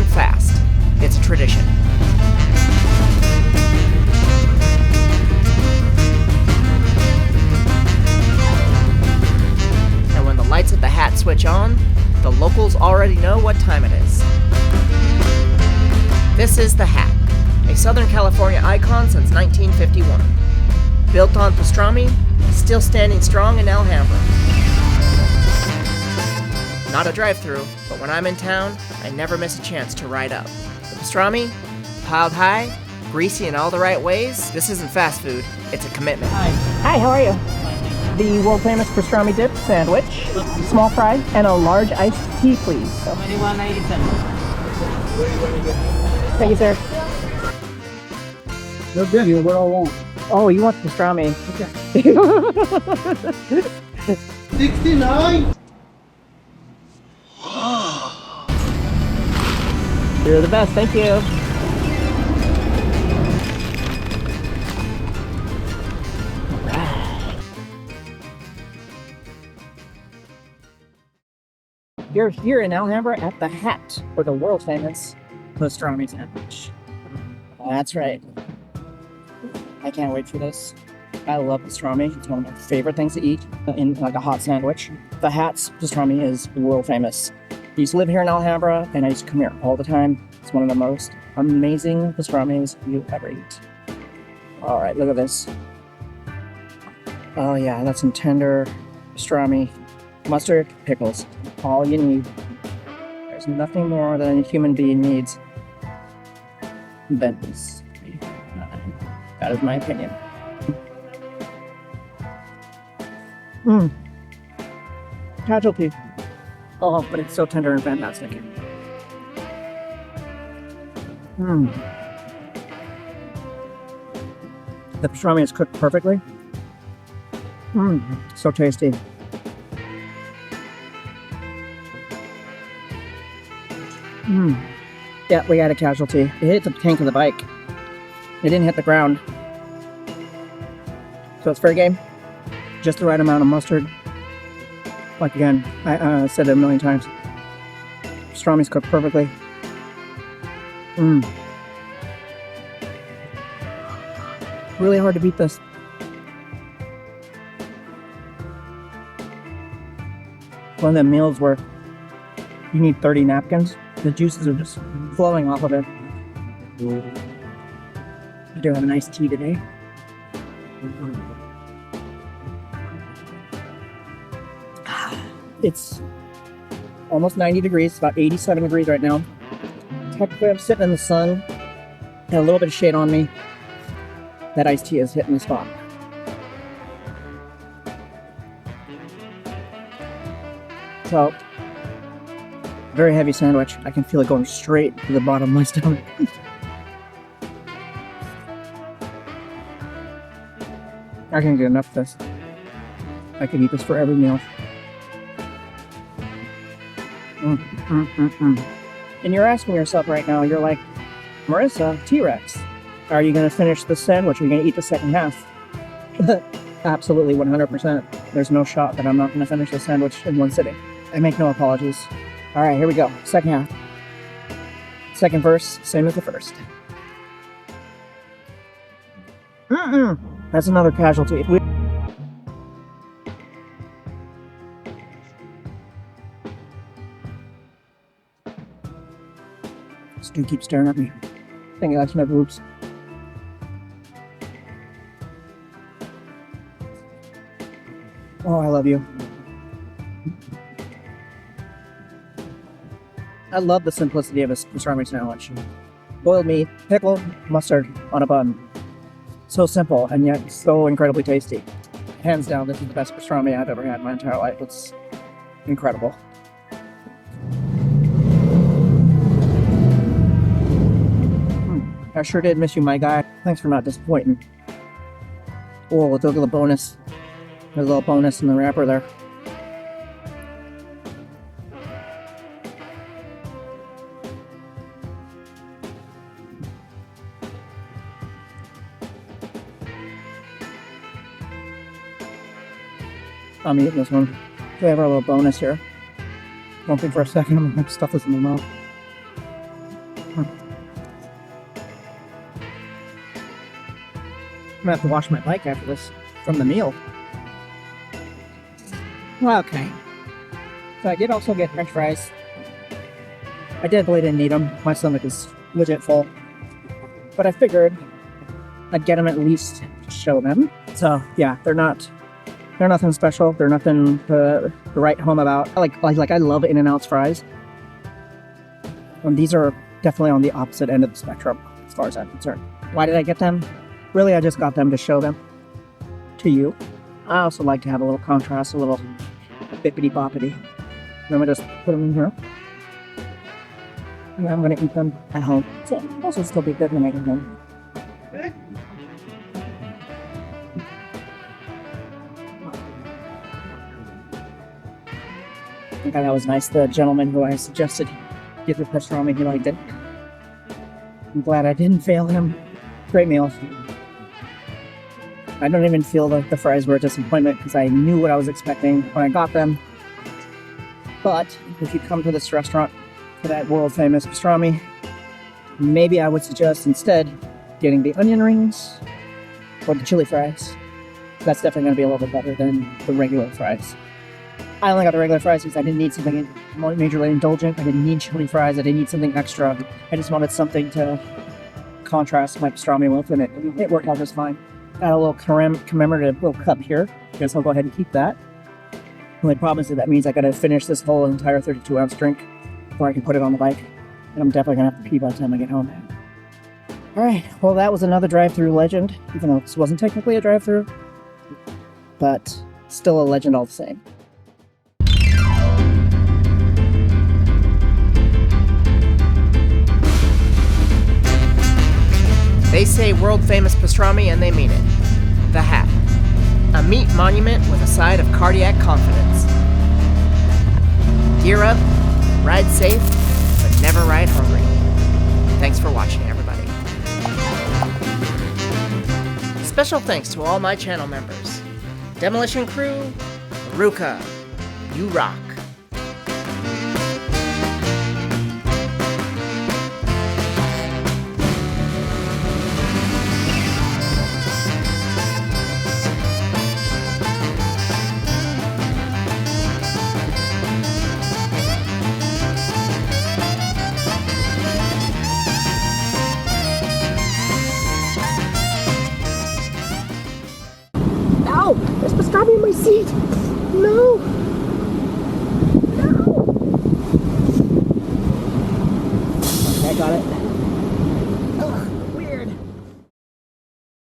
isn't fast, it's a tradition. And when the lights at the Hat switch on, the locals already know what time it is. This is the Hat, a Southern California icon since 1951. Built on pastrami, still standing strong in Alhambra. Not a drive-thru, but when I'm in town, I never miss a chance to ride up. The pastrami, piled high, greasy in all the right ways, this isn't fast food, it's a commitment. Hi, how are you? The world-famous pastrami dip sandwich, small fry, and a large iced tea, please. So. $21.97. Thank you, sir. No good, you what I want. Oh, you want pastrami? Okay. 69. You're the best, thank you. You're here in Alhambra at the Hat for the world famous pastrami sandwich. That's right. I can't wait for this. I love pastrami. It's one of my favorite things to eat in like a hot sandwich. The Hat's pastrami is world famous. I used to live here in Alhambra and I used to come here all the time. It's one of the most amazing pastramis you ever eat. All right, look at this. Oh yeah, that's some tender pastrami. Mustard, pickles, all you need. There's nothing more than a human being needs than this. That is my opinion. Casualty. Oh, but it's so tender and fantastic. The pastrami is cooked perfectly. So tasty. Yeah, we had a casualty. It hit the tank of the bike. It didn't hit the ground. So it's fair game. Just the right amount of mustard. Like again, I said it a million times. Pastrami's cooked perfectly. Really hard to beat this. One of them meals where you need 30 napkins. The juices are just flowing off of it. I do have a nice tea today. It's almost 90 degrees, it's about 87 degrees right now. Technically I'm sitting in the sun, got a little bit of shade on me. That iced tea is hitting the spot. So, very heavy sandwich. I can feel it going straight to the bottom of my stomach. I can't get enough of this. I could eat this for every meal. And you're asking yourself right now, you're like, Marissa, T-Rex, are you going to finish the sandwich? Are you going to eat the second half? Absolutely, 100%. There's no shot that I'm not going to finish the sandwich in one sitting. I make no apologies. All right, here we go. Second half. Second verse, same as the first. That's another casualty. This dude keeps staring at me. I think he likes my boobs. Oh, I love you. I love the simplicity of a pastrami sandwich. Boiled meat, pickle, mustard on a bun. So simple and yet so incredibly tasty. Hands down, this is the best pastrami I've ever had in my entire life. It's incredible. I sure did miss you, my guy. Thanks for not disappointing. Oh, let's look at the bonus. There's a little bonus in the wrapper there. I'm eating this one. We have our little bonus here. Don't think for a second I'm going to stuff this in my mouth. I'm gonna have to wash my bike after this from the meal. Well, okay. So I did also get French fries. I definitely didn't need them. My stomach is legit full. But I figured I'd get them at least to show them. So yeah, they're nothing special. They're nothing to write home about. I love In-N-Out's fries. And these are definitely on the opposite end of the spectrum as far as I'm concerned. Why did I get them? Really, I just got them to show them to you. I also like to have a little contrast, a little bippity boppity. I'm gonna just put them in here. And I'm gonna eat them at home. So this will still be good when I get home. I thought that was nice. The gentleman who I suggested get the pastrami, he liked it. I'm glad I didn't fail him. Great meal. I don't even feel like the fries were a disappointment because I knew what I was expecting when I got them. But if you come to this restaurant for that world famous pastrami, maybe I would suggest instead getting the onion rings or the chili fries. That's definitely going to be a little bit better than the regular fries. I only got the regular fries because I didn't need something majorly indulgent. I didn't need chili fries. I didn't need something extra. I just wanted something to contrast my pastrami with, and it worked out just fine. Got a little commemorative little cup here. I guess I'll go ahead and keep that. The only problem is that means I gotta finish this whole entire 32-ounce drink before I can put it on the bike. And I'm definitely gonna have to pee by the time I get home. Alright, well that was another drive-thru legend, even though this wasn't technically a drive-thru. But still a legend all the same. They say world famous pastrami and they mean it. The Hat. A meat monument with a side of cardiac confidence. Gear up, ride safe, but never ride hungry. Thanks for watching, everybody. Special thanks to all my channel members. Demolition Crew, Ruka, you rock. Ow! There's pastrami in my seat! No! No! Okay, I got it.